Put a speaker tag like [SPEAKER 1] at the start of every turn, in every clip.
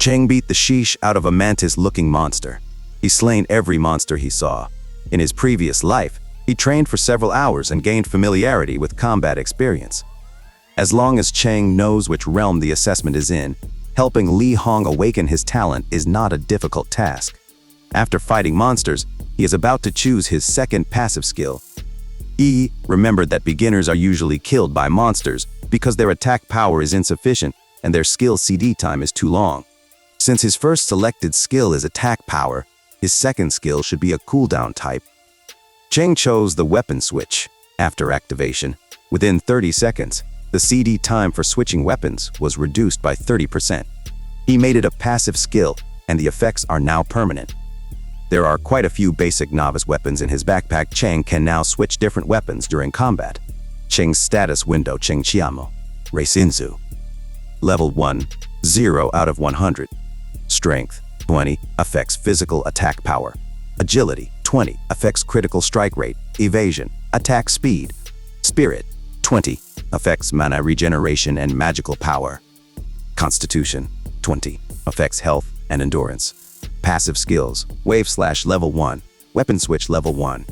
[SPEAKER 1] Cheng beat the sheesh out of a mantis-looking monster. He slain every monster he saw. In his previous life, he trained for several hours and gained familiarity with combat experience. As long as Cheng knows which realm the assessment is in, helping Li Hong awaken his talent is not a difficult task. After fighting monsters, he is about to choose his second passive skill. He remembered that beginners are usually killed by monsters because their attack power is insufficient and their skill CD time is too long. Since his first selected skill is attack power, his second skill should be a cooldown type. Cheng chose the weapon switch. After activation, within 30 seconds, the CD time for switching weapons was reduced by 30%. He made it a passive skill, and the effects are now permanent. There are quite a few basic novice weapons in his backpack. Cheng can now switch different weapons during combat. Cheng's status window: Cheng Qianmo, Reisinzu. Level 1, 0 out of 100. Strength, 20, affects physical attack power. Agility, 20, affects critical strike rate, evasion, attack speed. Spirit, 20, affects mana regeneration and magical power. Constitution, 20, affects health and endurance. Passive skills: wave/level 1, weapon switch level 1.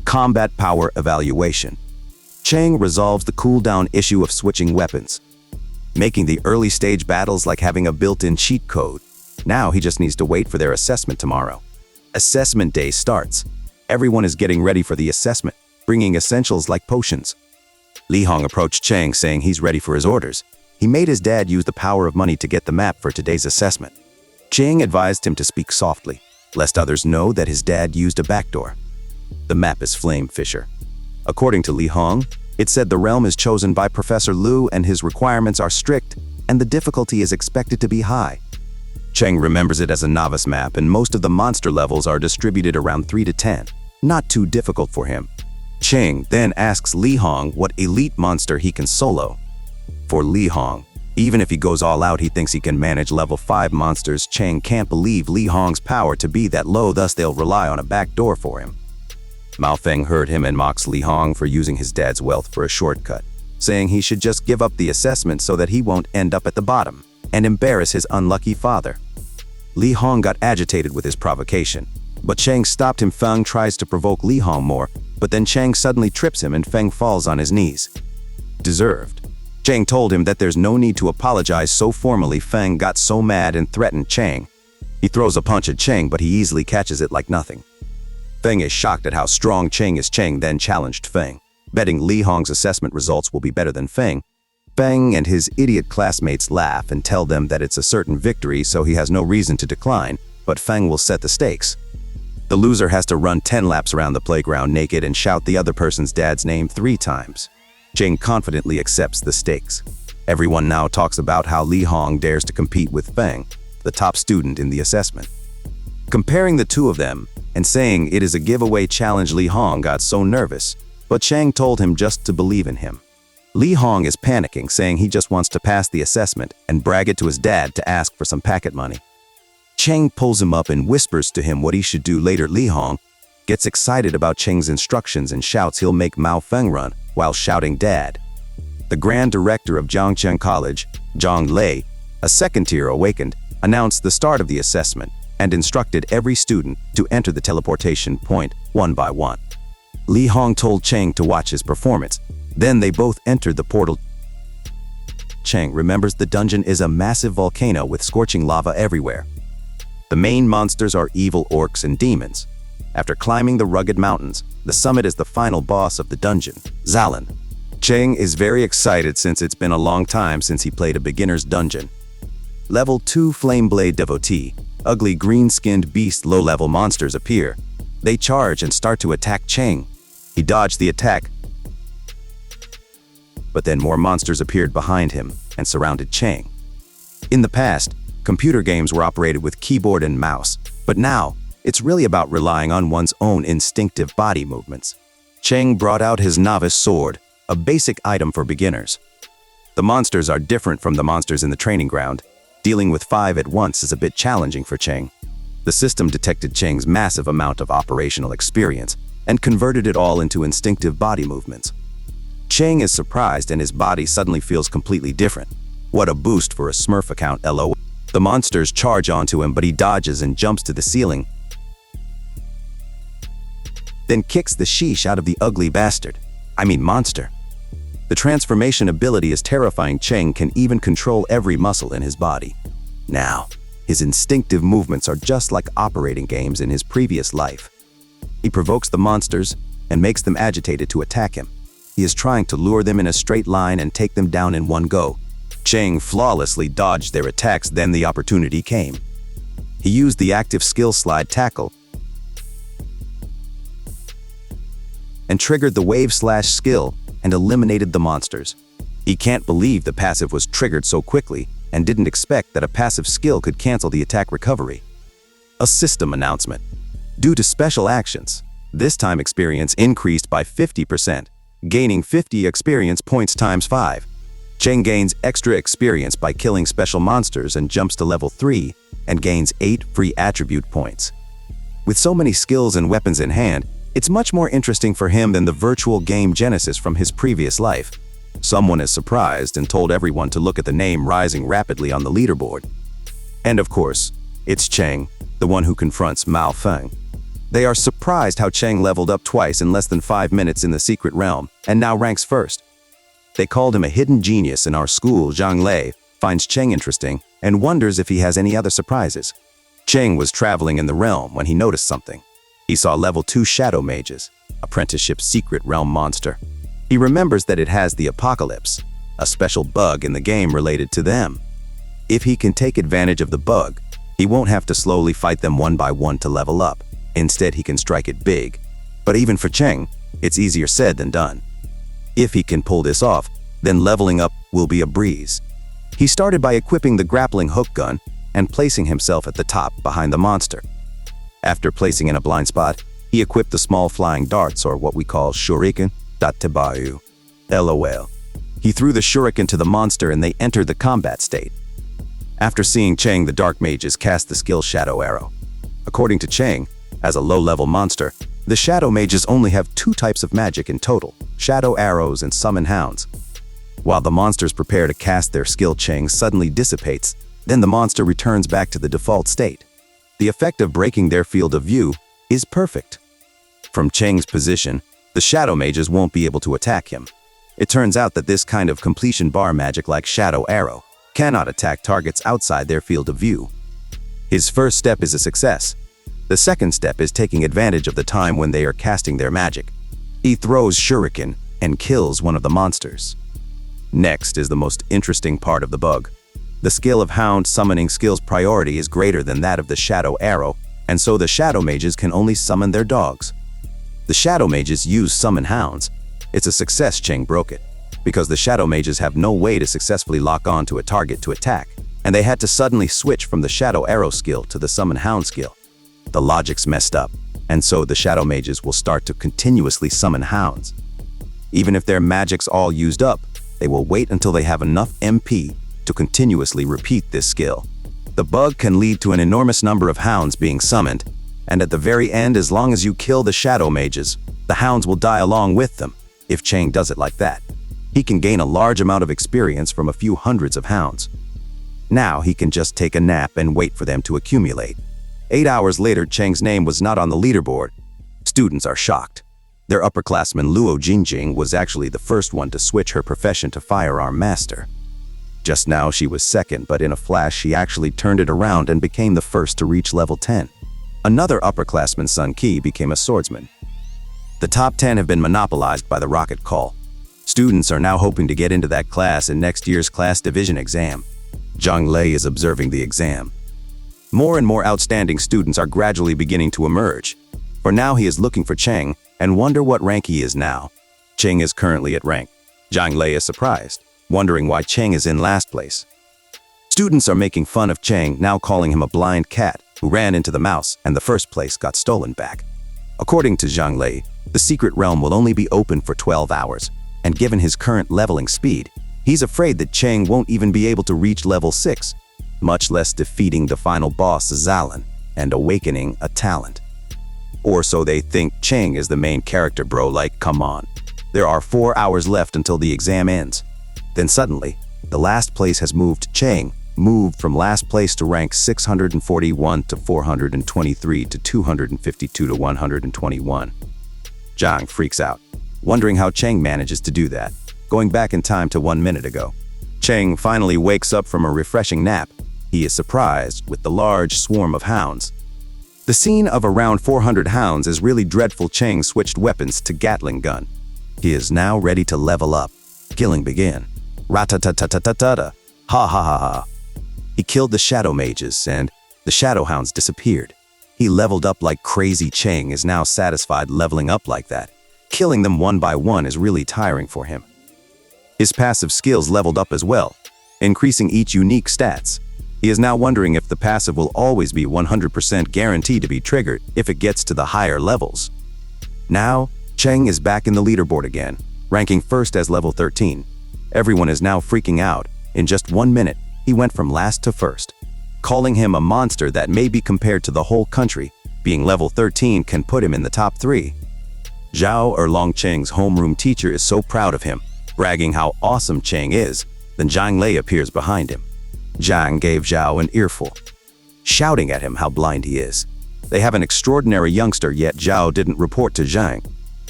[SPEAKER 1] Combat power evaluation. Cheng resolves the cooldown issue of switching weapons, making the early stage battles like having a built-in cheat code. Now he just needs to wait for their assessment tomorrow. Assessment day starts. Everyone is getting ready for the assessment, bringing essentials like potions. Li Hong approached Cheng saying he's ready for his orders. He made his dad use the power of money to get the map for today's assessment. Cheng advised him to speak softly, lest others know that his dad used a backdoor. The map is Flame Fisher. According to Li Hong, it said the realm is chosen by Professor Lu and his requirements are strict, and the difficulty is expected to be high. Cheng remembers it as a novice map, and most of the monster levels are distributed around 3 to 10, not too difficult for him. Cheng then asks Li Hong what elite monster he can solo. For Li Hong, even if he goes all out, he thinks he can manage level 5 monsters. Cheng can't believe Li Hong's power to be that low, thus they'll rely on a backdoor for him. Mao Feng heard him and mocks Li Hong for using his dad's wealth for a shortcut, saying he should just give up the assessment so that he won't end up at the bottom and embarrass his unlucky father. Li Hong got agitated with his provocation, but Cheng stopped him. Feng tries to provoke Li Hong more, but then Cheng suddenly trips him and Feng falls on his knees. Deserved. Cheng told him that there's no need to apologize so formally. Feng got so mad and threatened Cheng. He throws a punch at Cheng, but he easily catches it like nothing. Feng is shocked at how strong Cheng is. Cheng then challenged Feng, betting Li Hong's assessment results will be better than Feng. Feng and his idiot classmates laugh and tell them that it's a certain victory, so he has no reason to decline, but Feng will set the stakes. The loser has to run 10 laps around the playground naked and shout the other person's dad's name 3 times. Cheng confidently accepts the stakes. Everyone now talks about how Li Hong dares to compete with Feng, the top student in the assessment. Comparing the two of them and saying it is a giveaway challenge, Li Hong got so nervous, but Cheng told him just to believe in him. Li Hong is panicking, saying he just wants to pass the assessment and brag it to his dad to ask for some pocket money. Cheng pulls him up and whispers to him what he should do later. Li Hong gets excited about Cheng's instructions and shouts he'll make Mao Feng run while shouting "Dad." The Grand Director of Zhangcheng College, Zhang Lei, a second tier awakened, announced the start of the assessment and instructed every student to enter the teleportation point one by one. Li Hong told Cheng to watch his performance. Then they both entered the portal. Cheng remembers the dungeon is a massive volcano with scorching lava everywhere. The main monsters are evil orcs and demons. After climbing the rugged mountains, the summit is the final boss of the dungeon, Zalan. Cheng is very excited since it's been a long time since he played a beginner's dungeon. Level 2 Flameblade Devotee, ugly green-skinned beast low-level monsters appear. They charge and start to attack Cheng. He dodged the attack, but then more monsters appeared behind him and surrounded Cheng. In the past, computer games were operated with keyboard and mouse, but now, it's really about relying on one's own instinctive body movements. Cheng brought out his novice sword, a basic item for beginners. The monsters are different from the monsters in the training ground. Dealing with 5 at once is a bit challenging for Cheng. The system detected Cheng's massive amount of operational experience and converted it all into instinctive body movements. Cheng is surprised and his body suddenly feels completely different. What a boost for a Smurf account, LOL. The monsters charge onto him, but he dodges and jumps to the ceiling, then kicks the sheesh out of the ugly monster. The transformation ability is terrifying. Cheng can even control every muscle in his body. Now, his instinctive movements are just like operating games in his previous life. He provokes the monsters and makes them agitated to attack him. He is trying to lure them in a straight line and take them down in one go. Cheng flawlessly dodged their attacks, then the opportunity came. He used the active skill slide tackle and triggered the wave/slash skill and eliminated the monsters. He can't believe the passive was triggered so quickly and didn't expect that a passive skill could cancel the attack recovery. A system announcement. Due to special actions, this time experience increased by 50%, gaining 50 experience points times 5. Cheng gains extra experience by killing special monsters and jumps to level 3 and gains 8 free attribute points. With so many skills and weapons in hand, it's much more interesting for him than the virtual game Genesis from his previous life. Someone is surprised and told everyone to look at the name rising rapidly on the leaderboard. And of course, it's Cheng, the one who confronts Mao Feng. They are surprised how Cheng leveled up twice in less than 5 minutes in the secret realm and now ranks first. They called him a hidden genius in our school. Zhang Lei finds Cheng interesting and wonders if he has any other surprises. Cheng was traveling in the realm when he noticed something. He saw level 2 shadow mages, apprenticeship secret realm monster. He remembers that it has the apocalypse, a special bug in the game related to them. If he can take advantage of the bug, he won't have to slowly fight them one by one to level up. Instead, he can strike it big. But even for Cheng, it's easier said than done. If he can pull this off, then leveling up will be a breeze. He started by equipping the grappling hook gun and placing himself at the top behind the monster. After placing in a blind spot, he equipped the small flying darts, or what we call shuriken. LOL. He threw the shuriken to the monster and they entered the combat state. After seeing Cheng, the dark mages cast the skill Shadow Arrow. According to Cheng, as a low-level monster, the shadow mages only have 2 types of magic in total: shadow arrows and summon hounds. While the monsters prepare to cast their skill, Cheng suddenly dissipates, then the monster returns back to the default state. The effect of breaking their field of view is perfect. From Cheng's position, the shadow mages won't be able to attack him. It turns out that this kind of completion bar magic, like Shadow Arrow, cannot attack targets outside their field of view. His first step is a success. The second step is taking advantage of the time when they are casting their magic. He throws shuriken and kills one of the monsters. Next is the most interesting part of the bug. The skill of Hound summoning skill's priority is greater than that of the Shadow Arrow, and so the Shadow Mages can only summon their dogs. The Shadow Mages use summon hounds. It's a success. Cheng broke it, because the Shadow Mages have no way to successfully lock on to a target to attack, and they had to suddenly switch from the Shadow Arrow skill to the summon hound skill. The logic's messed up, and so the Shadow Mages will start to continuously summon hounds. Even if their magic's all used up, they will wait until they have enough MP to continuously repeat this skill. The bug can lead to an enormous number of hounds being summoned, and at the very end, as long as you kill the Shadow Mages, the hounds will die along with them. If Cheng does it like that, he can gain a large amount of experience from a few hundreds of hounds. Now he can just take a nap and wait for them to accumulate. 8 hours later, Cheng's name was not on the leaderboard. Students are shocked. Their upperclassman Luo Jingjing was actually the first one to switch her profession to firearm master. Just now she was second, but in a flash she actually turned it around and became the first to reach level 10. Another upperclassman, Sun Qi, became a swordsman. The top 10 have been monopolized by the rocket call. Students are now hoping to get into that class in next year's class division exam. Zhang Lei is observing the exam. More and more outstanding students are gradually beginning to emerge. For now, he is looking for Cheng and wonder what rank he is now. Cheng is currently at rank. Zhang Lei is surprised, wondering why Cheng is in last place. Students are making fun of Cheng, now calling him a blind cat who ran into the mouse and the first place got stolen back. According to Zhang Lei, the secret realm will only be open for 12 hours, and given his current leveling speed, he's afraid that Cheng won't even be able to reach level 6, much less defeating the final boss Zalan and awakening a talent. Or so they think. Cheng is the main character, bro, like, come on. There are 4 hours left until the exam ends. Then suddenly, the last place has moved Cheng moved from last place to rank 641 to 423 to 252 to 121. Zhang freaks out, wondering how Cheng manages to do that, going back in time to 1 minute ago. Cheng finally wakes up from a refreshing nap. He is surprised with the large swarm of hounds. The scene of around 400 hounds is really dreadful. Cheng switched weapons to Gatling gun. He is now ready to level up. Killing began. Rat-ta-ta-ta-ta-ta-ta. Ha ha ha ha. He killed the shadow mages and the shadow hounds disappeared. He leveled up like crazy. Cheng is now satisfied leveling up like that. Killing them one by one is really tiring for him. His passive skills leveled up as well, increasing each unique stats. He is now wondering if the passive will always be 100% guaranteed to be triggered if it gets to the higher levels. Now, Cheng is back in the leaderboard again, ranking first as level 13. Everyone is now freaking out. In just 1 minute, he went from last to first. Calling him a monster that may be compared to the whole country, being level 13 can put him in the top 3. Zhao Erlong, Cheng's homeroom teacher, is so proud of him, bragging how awesome Cheng is. Then Zhang Lei appears behind him. Zhang gave Zhao an earful, shouting at him how blind he is. They have an extraordinary youngster, yet Zhao didn't report to Zhang.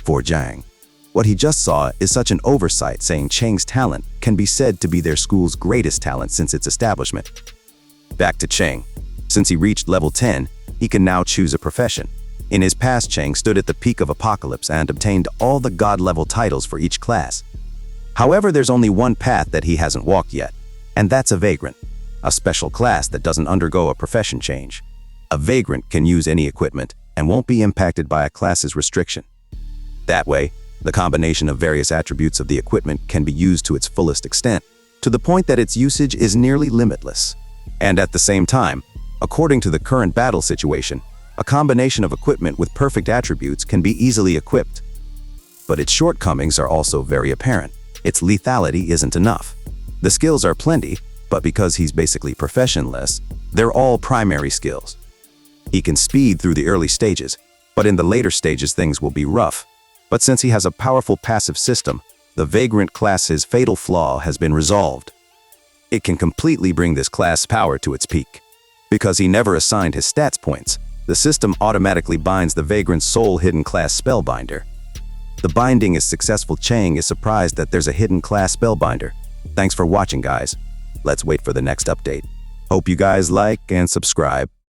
[SPEAKER 1] For Zhang, what he just saw is such an oversight, saying Cheng's talent can be said to be their school's greatest talent since its establishment. Back to Cheng. Since he reached level 10, he can now choose a profession. In his past, Cheng stood at the peak of Apocalypse and obtained all the god-level titles for each class. However, there's only one path that he hasn't walked yet, and that's a vagrant, a special class that doesn't undergo a profession change. A vagrant can use any equipment and won't be impacted by a class's restriction. That way, the combination of various attributes of the equipment can be used to its fullest extent, to the point that its usage is nearly limitless. And at the same time, according to the current battle situation, a combination of equipment with perfect attributes can be easily equipped. But its shortcomings are also very apparent. Its lethality isn't enough. The skills are plenty, but because he's basically professionless, they're all primary skills. He can speed through the early stages, but in the later stages things will be rough. But since he has a powerful passive system, the vagrant class's fatal flaw has been resolved. It can completely bring this class power to its peak. Because he never assigned his stats points, the system automatically binds the vagrant's soul hidden class spellbinder. The binding is successful. Cheng is surprised that there's a hidden class spellbinder. Thanks for watching, guys. Let's wait for the next update. Hope you guys like and subscribe.